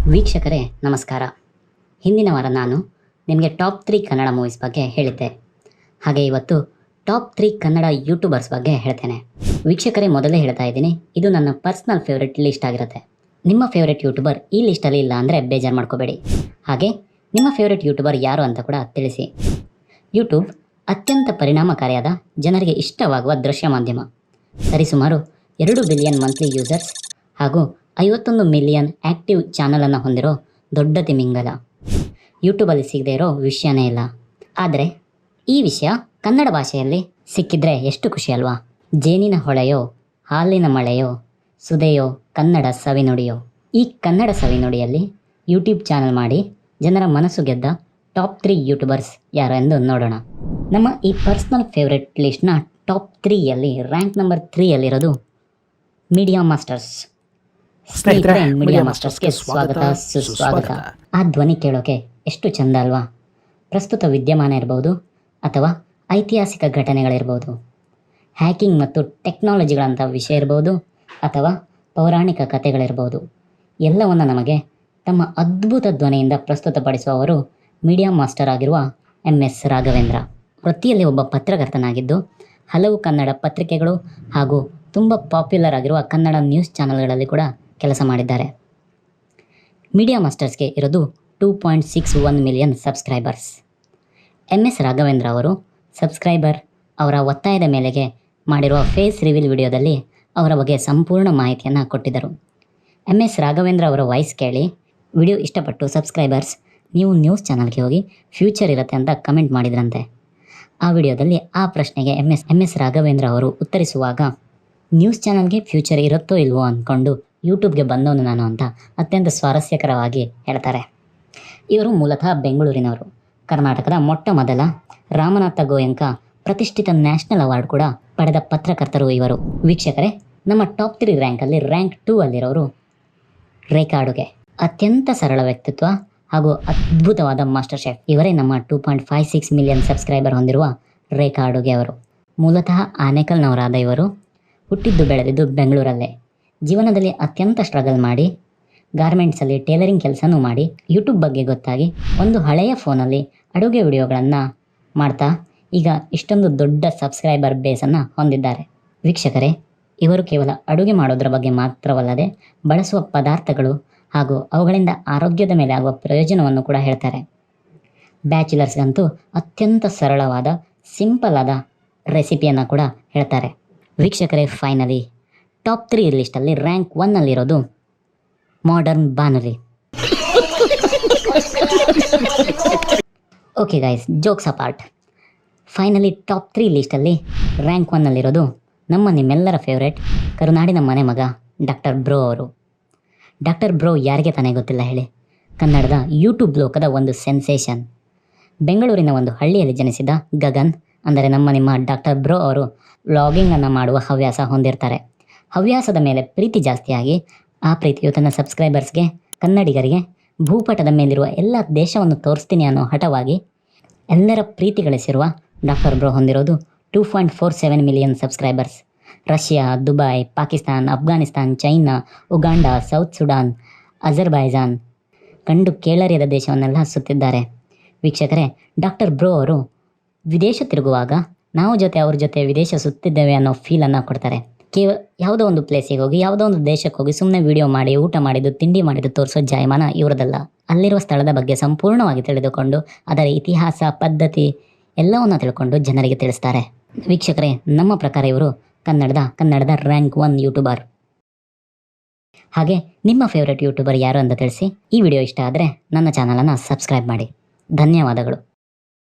ವೀಕ್ಷಕರೇ ನಮಸ್ಕಾರ. ಹಿಂದಿನ ವಾರ ನಾನು ನಿಮಗೆ ಟಾಪ್ 3 ಕನ್ನಡ ಮೂವೀಸ್ ಬಗ್ಗೆ ಹೇಳಿದ್ದೆ. ಹಾಗೆ ಇವತ್ತು ಟಾಪ್ 3 ಕನ್ನಡ ಯೂಟ್ಯೂಬರ್ಸ್ ಬಗ್ಗೆ ಹೇಳ್ತೇನೆ. ವೀಕ್ಷಕರೇ ಮೊದಲೇ ಹೇಳ್ತಾ ಇದ್ದೀನಿ, ಇದು ನನ್ನ ಪರ್ಸ್ನಲ್ ಫೇವ್ರೆಟ್ ಲಿಸ್ಟ್ ಆಗಿರುತ್ತೆ. ನಿಮ್ಮ ಫೇವ್ರೆಟ್ ಯೂಟ್ಯೂಬರ್ ಈ ಲಿಸ್ಟಲ್ಲಿ ಇಲ್ಲ ಅಂದರೆ ಬೇಜಾರು ಮಾಡ್ಕೋಬೇಡಿ. ಹಾಗೆ ನಿಮ್ಮ ಫೇವ್ರೆಟ್ ಯೂಟ್ಯೂಬರ್ ಯಾರು ಅಂತ ಕೂಡ ತಿಳಿಸಿ. ಯೂಟ್ಯೂಬ್ ಅತ್ಯಂತ ಪರಿಣಾಮಕಾರಿಯಾದ ಜನರಿಗೆ ಇಷ್ಟವಾಗುವ ದೃಶ್ಯ ಮಾಧ್ಯಮ. ಸರಿಸುಮಾರು 2 ಬಿಲಿಯನ್ ಮಂತ್ಲಿ ಯೂಸರ್ಸ್ ಹಾಗೂ 51 ಮಿಲಿಯನ್ ಆ್ಯಕ್ಟಿವ್ ಚಾನಲನ್ನು ಹೊಂದಿರೋ ದೊಡ್ಡ ತಿಮಿಂಗಲ. ಯೂಟ್ಯೂಬಲ್ಲಿ ಸಿಗದೇ ಇರೋ ವಿಷಯನೇ ಇಲ್ಲ. ಆದರೆ ಈ ವಿಷಯ ಕನ್ನಡ ಭಾಷೆಯಲ್ಲಿ ಸಿಕ್ಕಿದ್ರೆ ಎಷ್ಟು ಖುಷಿ ಅಲ್ವಾ? ಜೇನಿನ ಹೊಳೆಯೋ, ಹಾಲಿನ ಮಳೆಯೋ, ಸುದೆಯೋ, ಕನ್ನಡ ಸವಿನುಡಿಯೋ. ಈ ಕನ್ನಡ ಸವಿನುಡಿಯಲ್ಲಿ ಯೂಟ್ಯೂಬ್ ಚಾನಲ್ ಮಾಡಿ ಜನರ ಮನಸ್ಸು ಗೆದ್ದ ಟಾಪ್ 3 ಯೂಟ್ಯೂಬರ್ಸ್ ಯಾರು ಎಂದು ನೋಡೋಣ. ನಮ್ಮ ಈ ಪರ್ಸ್ನಲ್ ಫೇವ್ರೆಟ್ ಲಿಸ್ಟ್ನ ಟಾಪ್ 3ಯಲ್ಲಿ ರ್ಯಾಂಕ್ ನಂಬರ್ 3ಯಲ್ಲಿರೋದು ಮೀಡಿಯಾ ಮಾಸ್ಟರ್ಸ್. ಸ್ನೇಹಿತರೆ, ಮೀಡಿಯಾ ಮಾಸ್ಟರ್ಸ್ಗೆ ಸ್ವಾಗತ ಸುಸ್ವಾಗತ. ಆ ಧ್ವನಿ ಕೇಳೋಕೆ ಎಷ್ಟು ಚಂದ ಅಲ್ವಾ? ಪ್ರಸ್ತುತ ವಿದ್ಯಮಾನ ಇರ್ಬೋದು ಅಥವಾ ಐತಿಹಾಸಿಕ ಘಟನೆಗಳಿರ್ಬೋದು, ಹ್ಯಾಕಿಂಗ್ ಮತ್ತು ಟೆಕ್ನಾಲಜಿಗಳಂಥ ವಿಷಯ ಇರ್ಬೋದು ಅಥವಾ ಪೌರಾಣಿಕ ಕಥೆಗಳಿರ್ಬೋದು, ಎಲ್ಲವನ್ನು ನಮಗೆ ತಮ್ಮ ಅದ್ಭುತ ಧ್ವನಿಯಿಂದ ಪ್ರಸ್ತುತಪಡಿಸುವವರು ಮೀಡಿಯಾ ಮಾಸ್ಟರ್ ಆಗಿರುವ MS ರಾಘವೇಂದ್ರ. ವೃತ್ತಿಯಲ್ಲಿ ಒಬ್ಬ ಪತ್ರಕರ್ತನಾಗಿದ್ದು ಹಲವು ಕನ್ನಡ ಪತ್ರಿಕೆಗಳು ಹಾಗೂ ತುಂಬ ಪಾಪ್ಯುಲರ್ ಆಗಿರುವ ಕನ್ನಡ ನ್ಯೂಸ್ ಚಾನಲ್ಗಳಲ್ಲಿ ಕೂಡ ಕೆಲಸ ಮಾಡಿದ್ದಾರೆ. ಮೀಡಿಯಾ ಮಾಸ್ಟರ್ಸ್ಗೆ ಇರೋದು 2.61 ಮಿಲಿಯನ್ ಸಬ್ಸ್ಕ್ರೈಬರ್ಸ್. MS ರಾಘವೇಂದ್ರ ಅವರು ಸಬ್ಸ್ಕ್ರೈಬರ್ ಅವರ ಒತ್ತಾಯದ ಮೇಲೆಗೆ ಮಾಡಿರುವ ಫೇಸ್ ರಿವೀಲ್ ವಿಡಿಯೋದಲ್ಲಿ ಅವರ ಬಗ್ಗೆ ಸಂಪೂರ್ಣ ಮಾಹಿತಿಯನ್ನು ಕೊಟ್ಟಿದ್ದರು. MS ರಾಘವೇಂದ್ರ ಅವರ ವಾಯ್ಸ್ ಕೇಳಿ ವಿಡಿಯೋ ಇಷ್ಟಪಟ್ಟು ಸಬ್ಸ್ಕ್ರೈಬರ್ಸ್, ನೀವು ನ್ಯೂಸ್ ಚಾನಲ್ಗೆ ಹೋಗಿ ಫ್ಯೂಚರ್ ಇರುತ್ತೆ ಅಂತ ಕಮೆಂಟ್ ಮಾಡಿದ್ರಂತೆ. ಆ ವಿಡಿಯೋದಲ್ಲಿ ಆ ಪ್ರಶ್ನೆಗೆ MS ರಾಘವೇಂದ್ರ ಅವರು ಉತ್ತರಿಸುವಾಗ, ನ್ಯೂಸ್ ಚಾನಲ್ಗೆ ಫ್ಯೂಚರ್ ಇರುತ್ತೋ ಇಲ್ವೋ ಅಂದ್ಕೊಂಡು ಯೂಟ್ಯೂಬ್ಗೆ ಬಂದವನು ನಾನು ಅಂತ ಅತ್ಯಂತ ಸ್ವಾರಸ್ಯಕರವಾಗಿ ಹೇಳ್ತಾರೆ. ಇವರು ಮೂಲತಃ ಬೆಂಗಳೂರಿನವರು. ಕರ್ನಾಟಕದ ಮೊಟ್ಟ ಮೊದಲ ರಾಮನಾಥ ಗೋಯಂಕ ಪ್ರತಿಷ್ಠಿತ ನ್ಯಾಷನಲ್ ಅವಾರ್ಡ್ ಕೂಡ ಪಡೆದ ಪತ್ರಕರ್ತರು ಇವರು. ವೀಕ್ಷಕರೇ, ನಮ್ಮ ಟಾಪ್ 3 ರ್ಯಾಂಕಲ್ಲಿ ರ್ಯಾಂಕ್ 2 ಅಲ್ಲಿರೋರು ರೇಖಾ ಅಡುಗೆ. ಅತ್ಯಂತ ಸರಳ ವ್ಯಕ್ತಿತ್ವ ಹಾಗೂ ಅದ್ಭುತವಾದ ಮಾಸ್ಟರ್ ಶೆಫ್. ಇವರೇ ನಮ್ಮ 2.56 ಮಿಲಿಯನ್ ಸಬ್ಸ್ಕ್ರೈಬರ್ ಹೊಂದಿರುವ ರೇಖಾ ಅಡುಗೆ ಅವರು. ಮೂಲತಃ ಆನೇಕಲ್ನವರಾದ ಇವರು ಹುಟ್ಟಿದ್ದು ಬೆಳೆದಿದ್ದು ಬೆಂಗಳೂರಲ್ಲೇ. ಜೀವನದಲ್ಲಿ ಅತ್ಯಂತ ಸ್ಟ್ರಗಲ್ ಮಾಡಿ ಗಾರ್ಮೆಂಟ್ಸಲ್ಲಿ ಟೇಲರಿಂಗ್ ಕೆಲಸನೂ ಮಾಡಿ ಯೂಟ್ಯೂಬ್ ಬಗ್ಗೆ ಗೊತ್ತಾಗಿ ಒಂದು ಹಳೆಯ ಫೋನಲ್ಲಿ ಅಡುಗೆ ವಿಡಿಯೋಗಳನ್ನು ಮಾಡ್ತಾ ಈಗ ಇಷ್ಟೊಂದು ದೊಡ್ಡ ಸಬ್ಸ್ಕ್ರೈಬರ್ ಬೇಸನ್ನು ಹೊಂದಿದ್ದಾರೆ. ವೀಕ್ಷಕರೇ, ಇವರು ಕೇವಲ ಅಡುಗೆ ಮಾಡೋದ್ರ ಬಗ್ಗೆ ಮಾತ್ರವಲ್ಲದೆ ಬಳಸುವ ಪದಾರ್ಥಗಳು ಹಾಗೂ ಅವುಗಳಿಂದ ಆರೋಗ್ಯದ ಮೇಲೆ ಆಗುವ ಪ್ರಯೋಜನವನ್ನು ಕೂಡ ಹೇಳ್ತಾರೆ. ಬ್ಯಾಚುಲರ್ಸ್ಗಂತೂ ಅತ್ಯಂತ ಸರಳವಾದ ಸಿಂಪಲ್ ಆದ ರೆಸಿಪಿಯನ್ನು ಕೂಡ ಹೇಳ್ತಾರೆ. ವೀಕ್ಷಕರೇ, ಫೈನಲಿ ಟಾಪ್ 3 ಲಿಸ್ಟಲ್ಲಿ ರ್ಯಾಂಕ್ 1ನಲ್ಲಿರೋದು Modern Banuli. Okay guys, jokes apart. Finally top 3 ಲಿಸ್ಟಲ್ಲಿ ರ್ಯಾಂಕ್ 1ನಲ್ಲಿರೋದು ನಿಮ್ಮೆಲ್ಲರ ಫೇವ್ರೆಟ್ ಕರುನಾಡಿನ ಮನೆ ಮಗ ಡಾಕ್ಟರ್ ಬ್ರೋ ಅವರು. ಡಾಕ್ಟರ್ ಬ್ರೋ ಯಾರಿಗೆ ತಾನೇ ಗೊತ್ತಿಲ್ಲ ಹೇಳಿ? ಕನ್ನಡದ ಯೂಟ್ಯೂಬ್ ಲೋಕದ ಒಂದು ಸೆನ್ಸೇಷನ್. ಬೆಂಗಳೂರಿನ ಒಂದು ಹಳ್ಳಿಯಲ್ಲಿ ಜನಿಸಿದ ಗಗನ್ ಅಂದರೆ ನಿಮ್ಮ ಡಾಕ್ಟರ್ ಬ್ರೋ ಅವರು ವ್ಲಾಗಿಂಗನ್ನು ಮಾಡುವ ಹವ್ಯಾಸ ಹೊಂದಿರ್ತಾರೆ. ಹವ್ಯಾಸದ ಮೇಲೆ ಪ್ರೀತಿ ಜಾಸ್ತಿಯಾಗಿ ಆ ಪ್ರೀತಿಯು ತನ್ನ ಸಬ್ಸ್ಕ್ರೈಬರ್ಸ್ಗೆ, ಕನ್ನಡಿಗರಿಗೆ ಭೂಪಟದ ಮೇಲಿರುವ ಎಲ್ಲ ದೇಶವನ್ನು ತೋರಿಸ್ತೀನಿ ಅನ್ನೋ ಹಠವಾಗಿ ಎಲ್ಲರ ಪ್ರೀತಿ ಗಳಿಸಿರುವ ಡಾಕ್ಟರ್ ಬ್ರೋ ಹೊಂದಿರೋದು 2.47 million subscribers. Russia, Dubai, Pakistan, Afghanistan, China, Uganda, South Sudan, Azerbaijan ಕಂಡು ಕೇಳರಿಯದ ದೇಶವನ್ನೆಲ್ಲ ಸುತ್ತಿದ್ದಾರೆ. ವೀಕ್ಷಕರೇ, ಡಾಕ್ಟರ್ ಬ್ರೋ ಅವರು ವಿದೇಶ ತಿರುಗುವಾಗ ನಾವು ಅವ್ರ ಜೊತೆ ವಿದೇಶ ಸುತ್ತಿದ್ದೇವೆ ಅನ್ನೋ ಫೀಲನ್ನು ಕೊಡ್ತಾರೆ. ಯಾವುದೋ ಒಂದು ಪ್ಲೇಸಿಗೆ ಹೋಗಿ, ಯಾವುದೋ ಒಂದು ದೇಶಕ್ಕೆ ಹೋಗಿ ಸುಮ್ಮನೆ ವಿಡಿಯೋ ಮಾಡಿ, ಊಟ ಮಾಡಿದ್ದು, ತಿಂಡಿ ಮಾಡಿದ್ದು ತೋರಿಸೋ ಜಾಯಮಾನ ಇವರದಲ್ಲ. ಅಲ್ಲಿರುವ ಸ್ಥಳದ ಬಗ್ಗೆ ಸಂಪೂರ್ಣವಾಗಿ ತಿಳಿದುಕೊಂಡು ಅದರ ಇತಿಹಾಸ, ಪದ್ಧತಿ ಎಲ್ಲವನ್ನು ತಿಳ್ಕೊಂಡು ಜನರಿಗೆ ತಿಳಿಸ್ತಾರೆ. ವೀಕ್ಷಕರೇ, ನಮ್ಮ ಪ್ರಕಾರ ಇವರು ಕನ್ನಡದ ರ್ಯಾಂಕ್ 1 ಯೂಟ್ಯೂಬರ್. ಹಾಗೆ ನಿಮ್ಮ ಫೇವ್ರೆಟ್ ಯೂಟ್ಯೂಬರ್ ಯಾರು ಅಂತ ತಿಳಿಸಿ. ಈ ವಿಡಿಯೋ ಇಷ್ಟ ಆದರೆ ನನ್ನ ಚಾನಲನ್ನು ಸಬ್ಸ್ಕ್ರೈಬ್ ಮಾಡಿ. ಧನ್ಯವಾದಗಳು.